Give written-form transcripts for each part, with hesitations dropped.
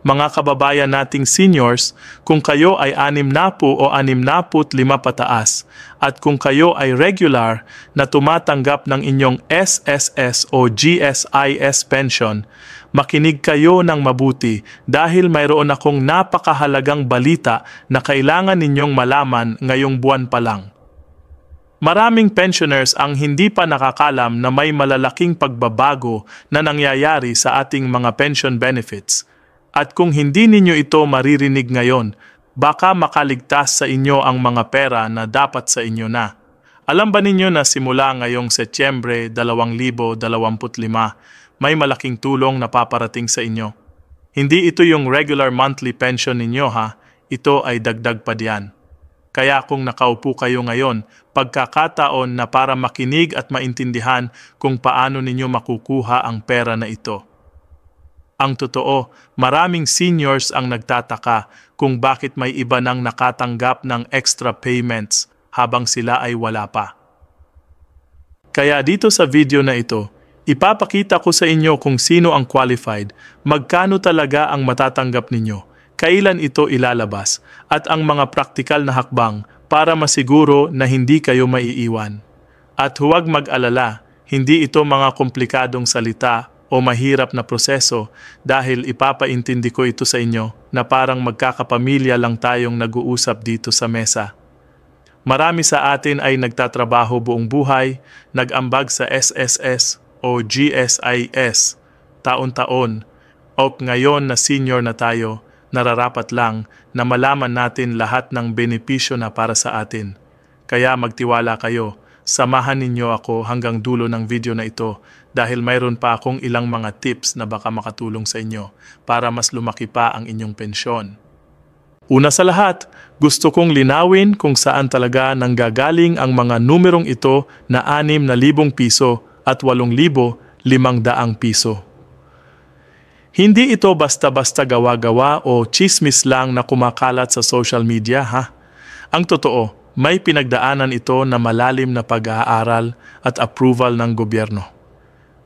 Mga kababayan nating seniors, kung kayo ay 60 o 65 pataas at kung kayo ay regular na tumatanggap ng inyong SSS o GSIS pension, makinig kayo ng mabuti dahil mayroon akong napakahalagang balita na kailangan ninyong malaman ngayong buwan pa lang. Maraming pensioners ang hindi pa nakakalam na may malalaking pagbabago na nangyayari sa ating mga pension benefits. At kung hindi ninyo ito maririnig ngayon, baka makaligtas sa inyo ang mga pera na dapat sa inyo na. Alam ba ninyo na simula ngayong Setyembre 2025, may malaking tulong na paparating sa inyo? Hindi ito yung regular monthly pension ninyo ha, ito ay dagdag pa diyan. Kaya kung nakaupo kayo ngayon, pagkakataon na para makinig at maintindihan kung paano ninyo makukuha ang pera na ito. Ang totoo, maraming seniors ang nagtataka kung bakit may iba nang nakatanggap ng extra payments habang sila ay wala pa. Kaya dito sa video na ito, ipapakita ko sa inyo kung sino ang qualified, magkano talaga ang matatanggap ninyo, kailan ito ilalabas, at ang mga praktikal na hakbang para masiguro na hindi kayo maiiwan. At huwag mag-alala, hindi ito mga komplikadong salita o mahirap na proseso dahil ipapaintindi ko ito sa inyo na parang magkakapamilya lang tayong nag-uusap dito sa mesa. Marami sa atin ay nagtatrabaho buong buhay, nag-ambag sa SSS o GSIS taon-taon o ngayon na senior na tayo, nararapat lang na malaman natin lahat ng benepisyo na para sa atin. Kaya magtiwala kayo, samahan ninyo ako hanggang dulo ng video na ito dahil mayroon pa akong ilang mga tips na baka makatulong sa inyo para mas lumaki pa ang inyong pensyon. Una sa lahat, gusto kong linawin kung saan talaga nanggagaling ang mga numerong ito na 6,000 piso at 8,500 piso. Hindi ito basta-basta gawa-gawa o chismis lang na kumakalat sa social media ha. Ang totoo, may pinagdaanan ito na malalim na pag-aaral at approval ng gobyerno.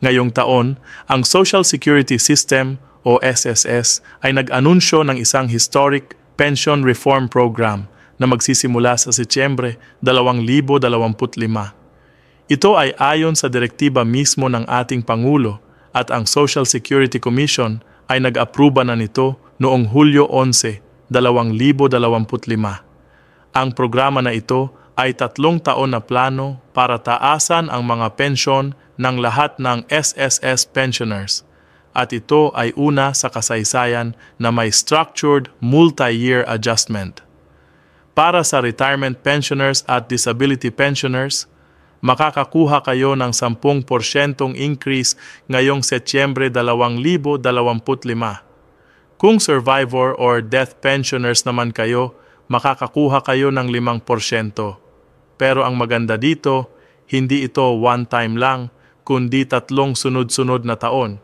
Ngayong taon, ang Social Security System o SSS ay nag-anunsyo ng isang historic pension reform program na magsisimula sa Setyembre 2025. Ito ay ayon sa direktiba mismo ng ating Pangulo at ang Social Security Commission ay nag-aproba na nito noong Hulyo 11, 2025. Ang programa na ito ay 3 taon na plano para taasan ang mga pensyon ng lahat ng SSS pensioners at ito ay una sa kasaysayan na may structured multi-year adjustment. Para sa retirement pensioners at disability pensioners, makakakuha kayo ng 10% increase ngayong Setyembre 2025. Kung survivor or death pensioners naman kayo, makakakuha kayo ng 5%. Pero ang maganda dito, hindi ito one time lang, kundi 3 sunod-sunod na taon.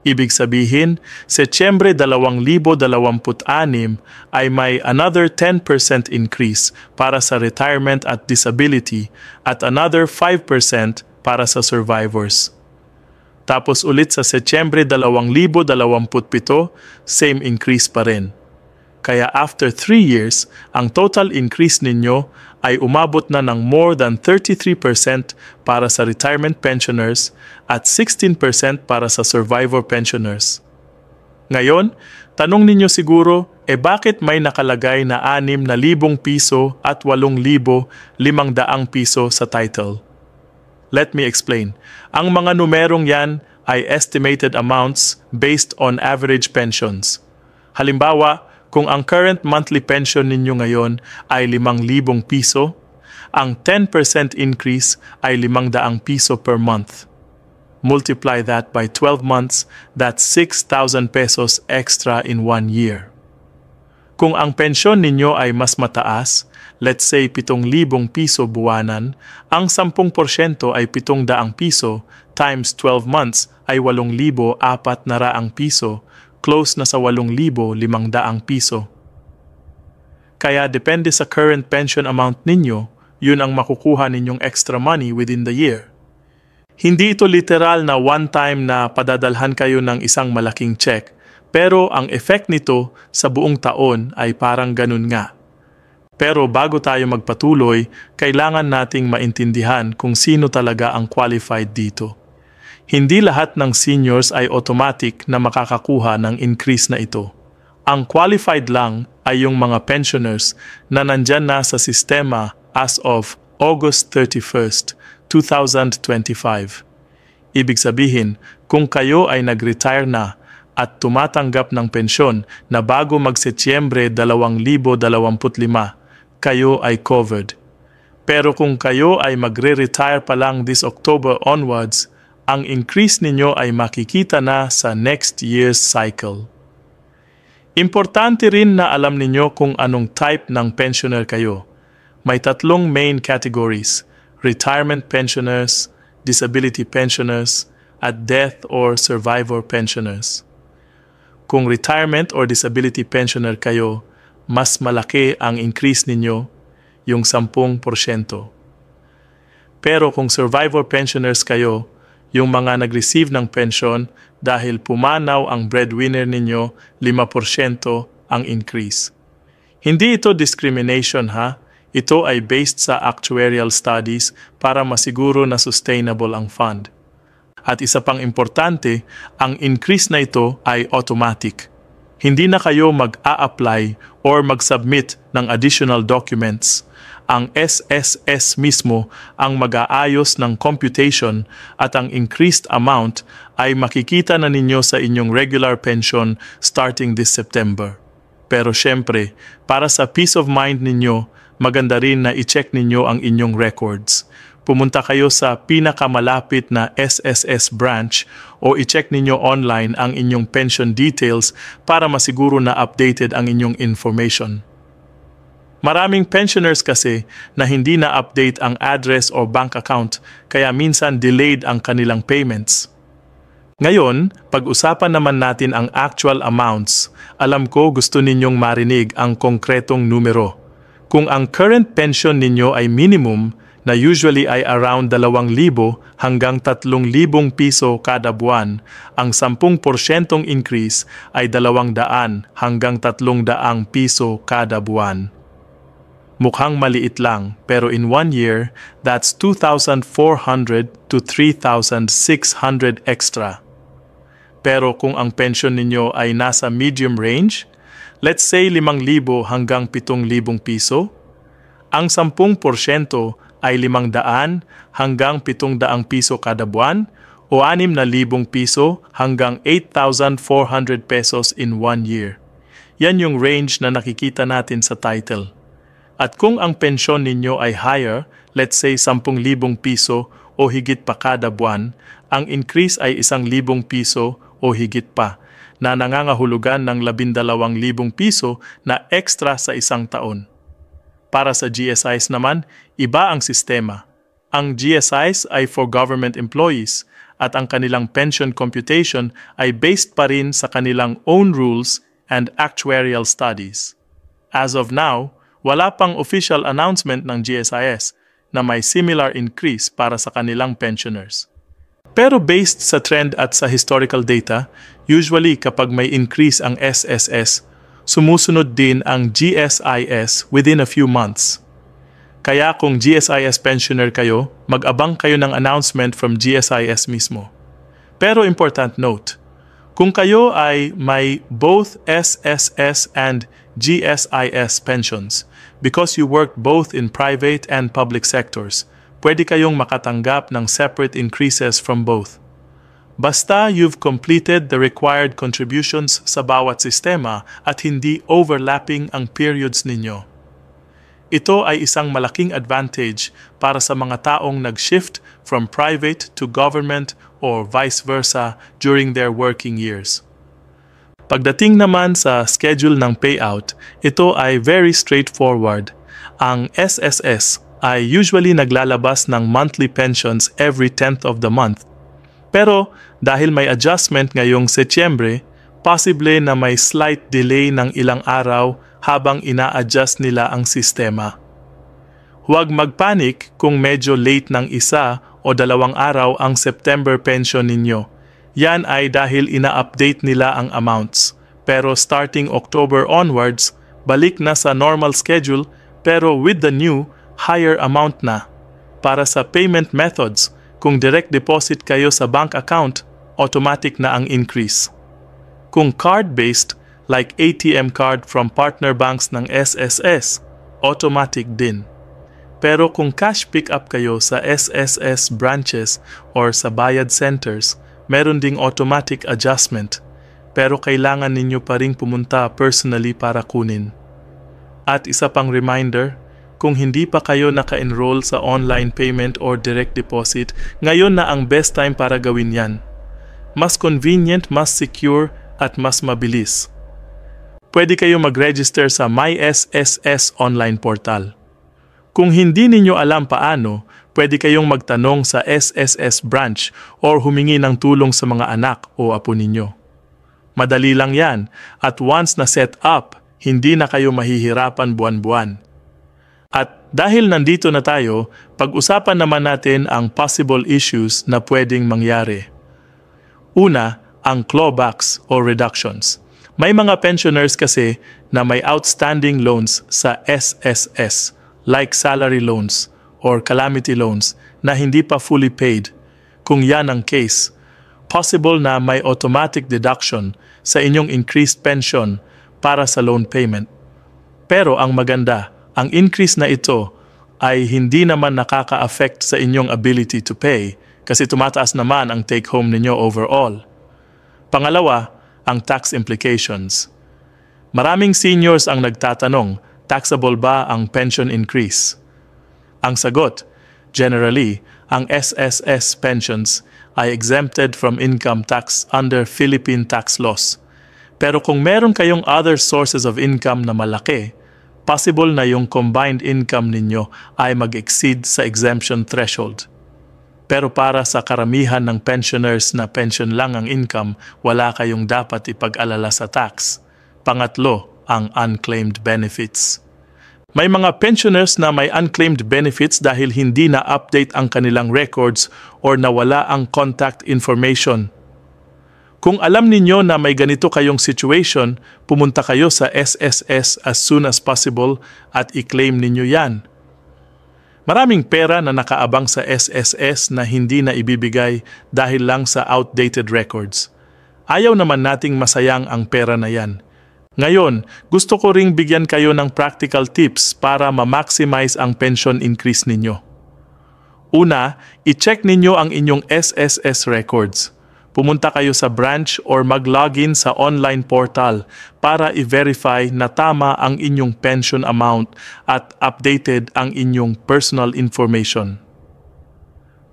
Ibig sabihin, Setyembre 2026 ay may another 10% increase para sa retirement at disability at another 5% para sa survivors. Tapos ulit sa Setyembre 2027, same increase pa rin. Kaya after 3 years, ang total increase ninyo ay umabot na ng more than 33% para sa retirement pensioners at 16% para sa survivor pensioners. Ngayon, tanong ninyo siguro, bakit may nakalagay na 6,000 piso at 8,500 piso sa title? Let me explain. Ang mga numerong yan ay estimated amounts based on average pensions. Halimbawa, kung ang current monthly pension ninyo ngayon ay 5,000 piso, ang 10% increase ay 500 piso per month. Multiply that by 12 months, that's 6,000 pesos extra in 1 year. Kung ang pensyon ninyo ay mas mataas, let's say 7,000 piso buwanan, ang 10% ay 700 piso times 12 months ay 8,400 piso, close na sa 8,500 piso. Kaya depende sa current pension amount ninyo, yun ang makukuha ninyong extra money within the year. Hindi ito literal na one time na padadalhan kayo ng isang malaking check, Pero ang effect nito sa buong taon ay parang ganun nga. Pero bago tayo magpatuloy, kailangan nating maintindihan kung sino talaga ang qualified dito. Hindi lahat ng seniors ay automatic na makakakuha ng increase na ito. Ang qualified lang ay yung mga pensioners na nandyan na sa sistema as of August 31st, 2025. Ibig sabihin, kung kayo ay nag-retire na at tumatanggap ng pensyon na bago mag-Setyembre 2025, kayo ay covered. Pero kung kayo ay magre-retire pa lang this October onwards, ang increase ninyo ay makikita na sa next year's cycle. Importante rin na alam ninyo kung anong type ng pensioner kayo. May tatlong main categories: retirement pensioners, disability pensioners, at death or survivor pensioners. Kung retirement or disability pensioner kayo, mas malaki ang increase ninyo, yung 10%. Pero kung survivor pensioners kayo, yung mga nag-receive ng pension dahil pumanaw ang breadwinner ninyo, 5% ang increase. Hindi ito discrimination ha, ito ay based sa actuarial studies para masiguro na sustainable ang fund. At isa pang importante, ang increase na ito ay automatic. Hindi na kayo mag-a-apply or mag-submit ng additional documents. Ang SSS mismo ang mag-aayos ng computation at ang increased amount ay makikita na ninyo sa inyong regular pension starting this September. Pero syempre, para sa peace of mind ninyo, maganda rin na i-check ninyo ang inyong records. Pumunta kayo sa pinakamalapit na SSS branch o i-check ninyo online ang inyong pension details para masiguro na updated ang inyong information. Maraming pensioners kasi na hindi na-update ang address o bank account kaya minsan delayed ang kanilang payments. Ngayon, pag-usapan naman natin ang actual amounts. Alam ko gusto ninyong marinig ang konkretong numero. Kung ang current pension ninyo ay minimum na usually ay around 2,000 hanggang 3,000 piso kada buwan, ang 10% increase ay 200 hanggang 300 piso kada buwan. Mukhang maliit lang, pero in 1 year, that's 2,400 to 3,600 extra. Pero kung ang pension ninyo ay nasa medium range, let's say 5,000 hanggang 7,000 piso, ang 10% ay 500 hanggang 700 piso kada buwan o 6,000 piso hanggang 8,400 pesos in 1 year. Yan yung range na nakikita natin sa title. At kung ang pensyon ninyo ay higher, let's say 10,000 piso o higit pa kada buwan, ang increase ay 1,000 piso o higit pa, na nangangahulugan ng 12,000 piso na extra sa isang taon. Para sa GSIs naman, iba ang sistema. Ang GSIs ay for government employees at ang kanilang pension computation ay based pa rin sa kanilang own rules and actuarial studies. As of now, wala pang official announcement ng GSIS na may similar increase para sa kanilang pensioners. Pero based sa trend at sa historical data, usually kapag may increase ang SSS, sumusunod din ang GSIS within a few months. Kaya kung GSIS pensioner kayo, mag-abang kayo ng announcement from GSIS mismo. Pero important note, kung kayo ay may both SSS and GSIS pensions, because you work both in private and public sectors, pwede kayong makatanggap ng separate increases from both. Basta you've completed the required contributions sa bawat sistema at hindi overlapping ang periods ninyo. Ito ay isang malaking advantage para sa mga taong nag-shift from private to government or vice versa during their working years. Pagdating naman sa schedule ng payout, ito ay very straightforward. Ang SSS ay usually naglalabas ng monthly pensions every 10th of the month. Pero dahil may adjustment ngayong Setyembre, posible na may slight delay ng ilang araw habang ina-adjust nila ang sistema. Huwag magpanik kung medyo late ng 1 o 2 araw ang September pension ninyo. Yan ay dahil ina-update nila ang amounts. Pero starting October onwards, balik na sa normal schedule pero with the new, higher amount na. Para sa payment methods, kung direct deposit kayo sa bank account, automatic na ang increase. Kung card-based, like ATM card from partner banks ng SSS, automatic din. Pero kung cash pick-up kayo sa SSS branches or sa bayad centers, meron ding automatic adjustment. Pero kailangan ninyo pa ring pumunta personally para kunin. At isa pang reminder, kung hindi pa kayo naka-enroll sa online payment or direct deposit, ngayon na ang best time para gawin yan. Mas convenient, mas secure, at mas mabilis. Pwede kayo mag-register sa MySSS online portal. Kung hindi ninyo alam paano, pwede kayong magtanong sa SSS branch or humingi ng tulong sa mga anak o apo ninyo. Madali lang yan, at once na set up, hindi na kayo mahihirapan buwan-buwan. At dahil nandito na tayo, pag-usapan naman natin ang possible issues na pwedeng mangyari. Una, ang clawbacks o reductions. May mga pensioners kasi na may outstanding loans sa SSS, like salary loans or calamity loans na hindi pa fully paid. Kung yan ang case, possible na may automatic deduction sa inyong increased pension para sa loan payment. Pero ang maganda, ang increase na ito ay hindi naman nakaka-affect sa inyong ability to pay kasi tumataas naman ang take-home ninyo overall. Pangalawa, ang tax implications. Maraming seniors ang nagtatanong, taxable ba ang pension increase? Ang sagot, generally, ang SSS pensions ay exempted from income tax under Philippine tax laws. Pero kung meron kayong other sources of income na malaki, possible na yung combined income ninyo ay mag-exceed sa exemption threshold. Pero para sa karamihan ng pensioners na pension lang ang income, wala kayong dapat ipag-alala sa tax. Pangatlo, ang unclaimed benefits. May mga pensioners na may unclaimed benefits dahil hindi na-update ang kanilang records or nawala ang contact information. Kung alam ninyo na may ganito kayong situation, pumunta kayo sa SSS as soon as possible at i-claim ninyo yan. Maraming pera na nakaabang sa SSS na hindi na ibibigay dahil lang sa outdated records. Ayaw naman nating masayang ang pera na yan. Ngayon, gusto ko ring bigyan kayo ng practical tips para ma-maximize ang pension increase ninyo. Una, i-check ninyo ang inyong SSS records. Pumunta kayo sa branch or mag-login sa online portal para i-verify na tama ang inyong pension amount at updated ang inyong personal information.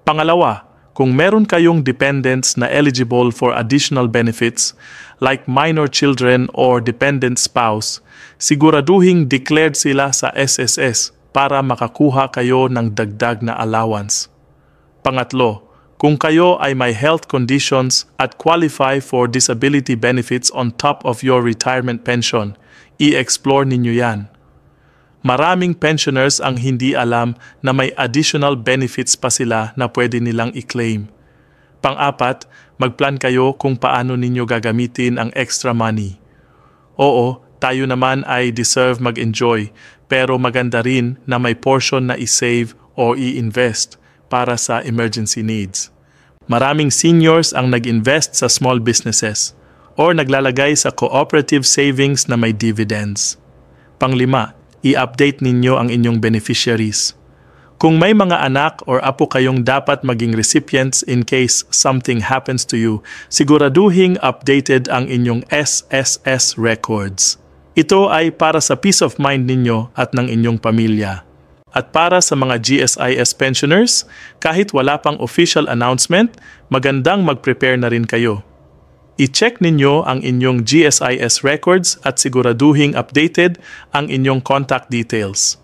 Pangalawa, kung meron kayong dependents na eligible for additional benefits like minor children or dependent spouse, siguraduhing declared sila sa SSS para makakuha kayo ng dagdag na allowance. Pangatlo, kung kayo ay may health conditions at qualify for disability benefits on top of your retirement pension, i-explore ninyo yan. Maraming pensioners ang hindi alam na may additional benefits pa sila na pwede nilang i-claim. Pang-apat, magplan kayo kung paano ninyo gagamitin ang extra money. Oo, tayo naman ay deserve mag-enjoy, pero maganda rin na may portion na i-save o i-invest para sa emergency needs. Maraming seniors ang nag-invest sa small businesses or naglalagay sa cooperative savings na may dividends. Panglima, i-update ninyo ang inyong beneficiaries. Kung may mga anak or apo kayong dapat maging recipients in case something happens to you, siguraduhing updated ang inyong SSS records. Ito ay para sa peace of mind ninyo at ng inyong pamilya. At para sa mga GSIS pensioners, kahit wala pang official announcement, magandang mag-prepare na rin kayo. I-check ninyo ang inyong GSIS records at siguraduhing updated ang inyong contact details.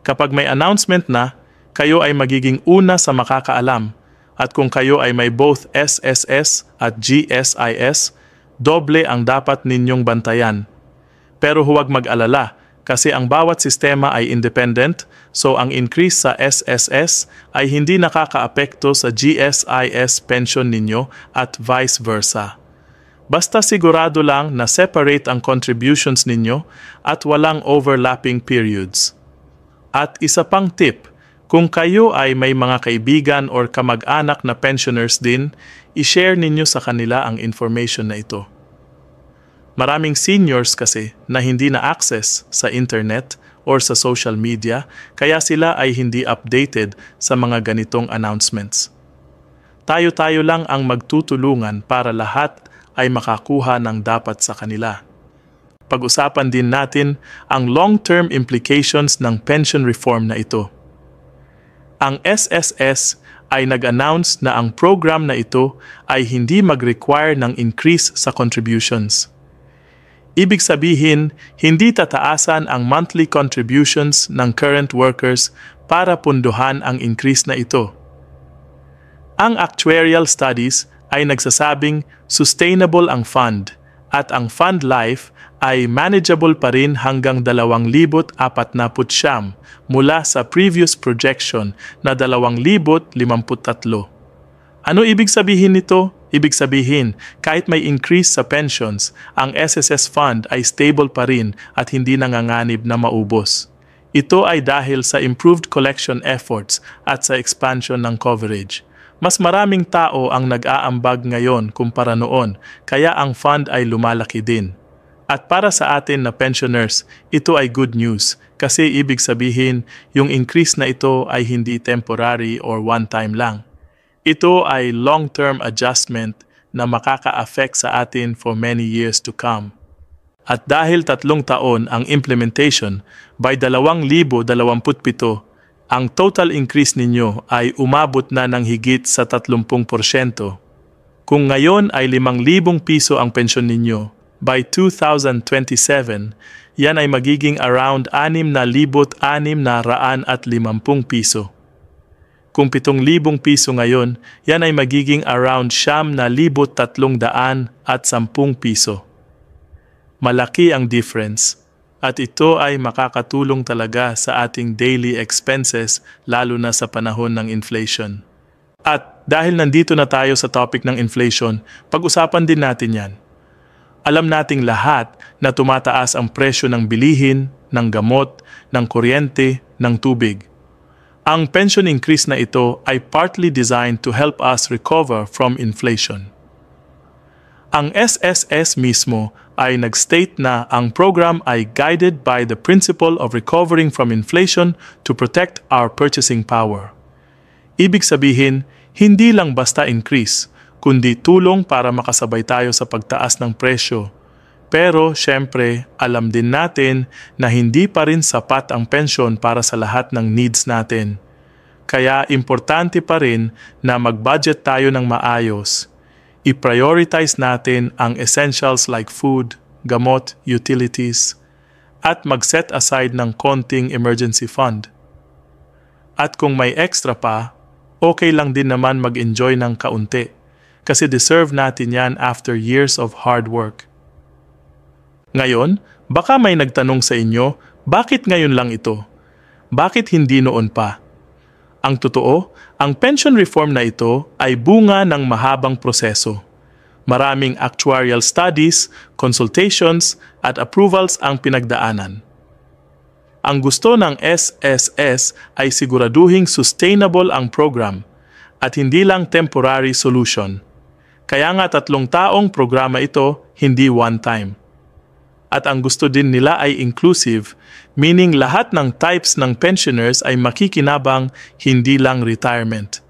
Kapag may announcement na, kayo ay magiging una sa makakaalam at kung kayo ay may both SSS at GSIS, doble ang dapat ninyong bantayan. Pero huwag mag-alala kasi ang bawat sistema ay independent, so ang increase sa SSS ay hindi nakakaapekto sa GSIS pension ninyo at vice versa. Basta sigurado lang na separate ang contributions ninyo at walang overlapping periods. At isa pang tip, kung kayo ay may mga kaibigan or kamag-anak na pensioners din, i-share ninyo sa kanila ang information na ito. Maraming seniors kasi na hindi na-access sa internet or sa social media, kaya sila ay hindi updated sa mga ganitong announcements. Tayo-tayo lang ang magtutulungan para lahat ay makakuha ng dapat sa kanila. Pag-usapan din natin ang long-term implications ng pension reform na ito. Ang SSS ay nag-announce na ang program na ito ay hindi mag-require ng increase sa contributions. Ibig sabihin, hindi tataasan ang monthly contributions ng current workers para punduhan ang increase na ito. Ang actuarial studies ay nagsasabing sustainable ang fund at ang fund life ay manageable pa rin hanggang 2,049 mula sa previous projection na 2,053. Ano ibig sabihin nito? Ibig sabihin, kahit may increase sa pensions, ang SSS fund ay stable pa rin at hindi nanganganib na maubos. Ito ay dahil sa improved collection efforts at sa expansion ng coverage. Mas maraming tao ang nag-aambag ngayon kumpara noon, kaya ang fund ay lumalaki din. At para sa atin na pensioners, ito ay good news kasi ibig sabihin yung increase na ito ay hindi temporary or one-time lang. Ito ay long-term adjustment na makaka-affect sa atin for many years to come. At dahil 3 taon ang implementation, by 2027, ang total increase ninyo ay umabot na ng higit sa 30%. Kung ngayon ay 5,000 piso ang pensyon ninyo, by 2027, yan ay magiging around 6,650 piso. Kung 7,000 piso ngayon, yan ay magiging around 9,310 piso. Malaki ang difference. At ito ay makakatulong talaga sa ating daily expenses lalo na sa panahon ng inflation. At dahil nandito na tayo sa topic ng inflation, pag-usapan din natin yan. Alam nating lahat na tumataas ang presyo ng bilihin, ng gamot, ng kuryente, ng tubig. Ang pension increase na ito ay partly designed to help us recover from inflation. Ang SSS mismo ay nag-state na ang program ay guided by the principle of recovering from inflation to protect our purchasing power. Ibig sabihin, hindi lang basta increase, kundi tulong para makasabay tayo sa pagtaas ng presyo. Pero, syempre, alam din natin na hindi pa rin sapat ang pensyon para sa lahat ng needs natin. Kaya, importante pa rin na mag-budget tayo ng maayos. I-prioritize natin ang essentials like food, gamot, utilities, at mag-set aside ng konting emergency fund. At kung may extra pa, okay lang din naman mag-enjoy ng kaunti kasi deserve natin yan after years of hard work. Ngayon, baka may nagtanong sa inyo, bakit ngayon lang ito? Bakit hindi noon pa? Ang totoo, ang pension reform na ito ay bunga ng mahabang proseso. Maraming actuarial studies, consultations, at approvals ang pinagdaanan. Ang gusto ng SSS ay siguraduhing sustainable ang program at hindi lang temporary solution. Kaya nga 3 taong programa ito, hindi one time. At ang gusto din nila ay inclusive, meaning lahat ng types ng pensioners ay makikinabang, hindi lang retirement.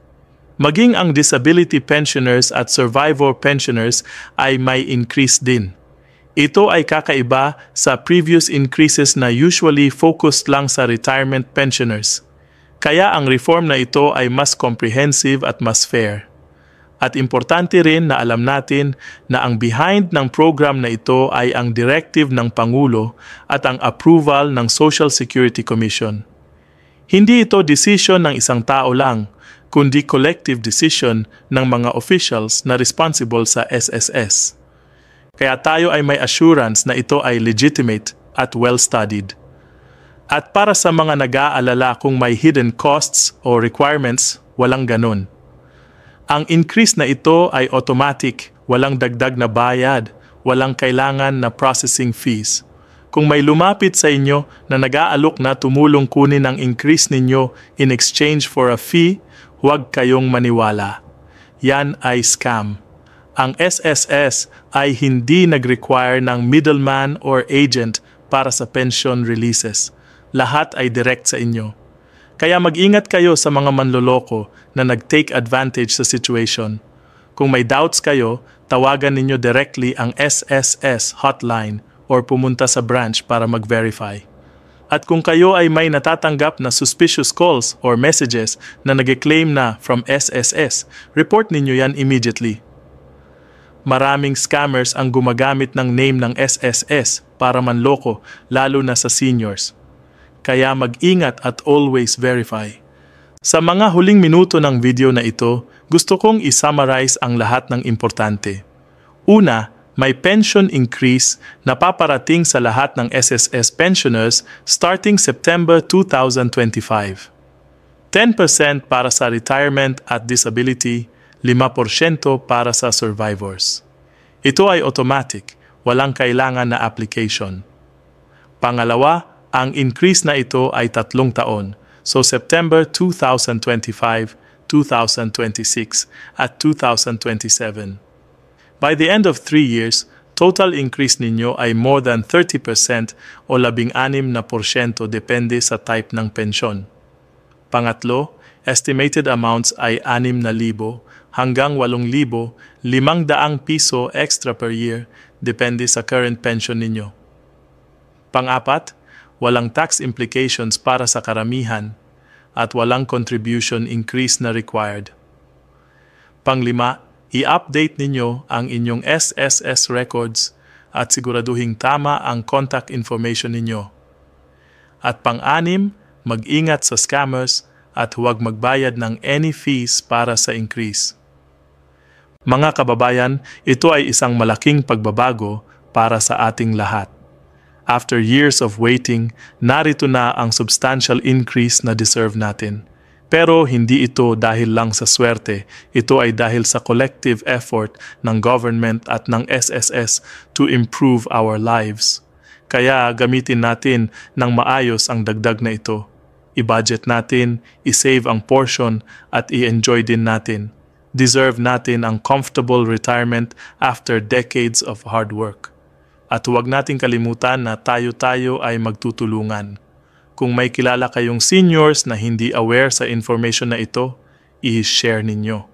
Maging ang disability pensioners at survivor pensioners ay may increase din. Ito ay kakaiba sa previous increases na usually focused lang sa retirement pensioners. Kaya ang reform na ito ay mas comprehensive at mas fair. At importante rin na alam natin na ang behind ng program na ito ay ang directive ng Pangulo at ang approval ng Social Security Commission. Hindi ito decision ng isang tao lang, kundi collective decision ng mga officials na responsible sa SSS. Kaya tayo ay may assurance na ito ay legitimate at well-studied. At para sa mga nag-aalala kung may hidden costs o requirements, walang ganun. Ang increase na ito ay automatic, Walang dagdag na bayad, walang kailangan na processing fees. Kung may lumapit sa inyo na nag-aalok na tumulong kunin ang increase ninyo in exchange for a fee, huwag kayong maniwala. Yan ay scam. Ang SSS ay hindi nag-require ng middleman or agent para sa pension releases. Lahat ay direct sa inyo. Kaya mag-ingat kayo sa mga manloloko na nag-take advantage sa situation. Kung may doubts kayo, tawagan ninyo directly ang SSS hotline or pumunta sa branch para mag-verify. At kung kayo ay may natatanggap na suspicious calls or messages na nag-claim na from SSS, report ninyo yan immediately. Maraming scammers ang gumagamit ng name ng SSS para manloko, lalo na sa seniors. Kaya mag-ingat at always verify. Sa mga huling minuto ng video na ito, gusto kong i-summarize ang lahat ng importante. Una, may pension increase na paparating sa lahat ng SSS pensioners starting September 2025. 10% para sa retirement at disability, 5% para sa survivors. Ito ay automatic, walang kailangan na application. Pangalawa, ang increase na ito ay 3 taon, so September 2025, 2026, at 2027. By the end of 3 years, total increase ninyo ay more than 30% o 16% depende sa type ng pensyon. Pangatlo, estimated amounts ay 6,000 hanggang 8,500 piso extra per year depende sa current pension ninyo. Pang-apat, walang tax implications para sa karamihan at walang contribution increase na required. Pang-lima, i-update ninyo ang inyong SSS records at siguraduhing tama ang contact information ninyo. At pang-anim, mag-ingat sa scammers at huwag magbayad ng any fees para sa increase. Mga kababayan, ito ay isang malaking pagbabago para sa ating lahat. After years of waiting, narito na ang substantial increase na deserve natin. Pero hindi ito dahil lang sa swerte, ito ay dahil sa collective effort ng government at ng SSS to improve our lives. Kaya gamitin natin ng maayos ang dagdag na ito. I-budget natin, i-save ang portion at i-enjoy din natin. Deserve natin ang comfortable retirement after decades of hard work. At huwag nating kalimutan na tayo-tayo ay magtutulungan. Kung may kilala kayong seniors na hindi aware sa information na ito, i-share ninyo.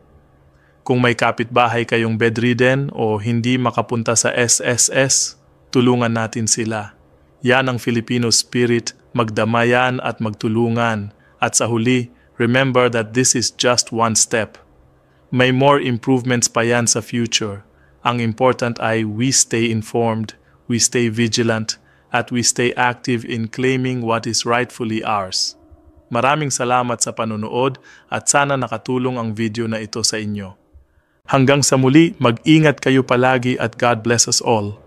Kung may kapitbahay kayong bedridden o hindi makapunta sa SSS, tulungan natin sila. Yan ang Filipino spirit, magdamayan at magtulungan. At sa huli, remember that this is just one step. May more improvements pa yan sa future. Ang important ay we stay informed, we stay vigilant, at we stay active in claiming what is rightfully ours. Maraming salamat sa panunood at sana nakatulong ang video na ito sa inyo. Hanggang sa muli, mag-ingat kayo palagi at God bless us all.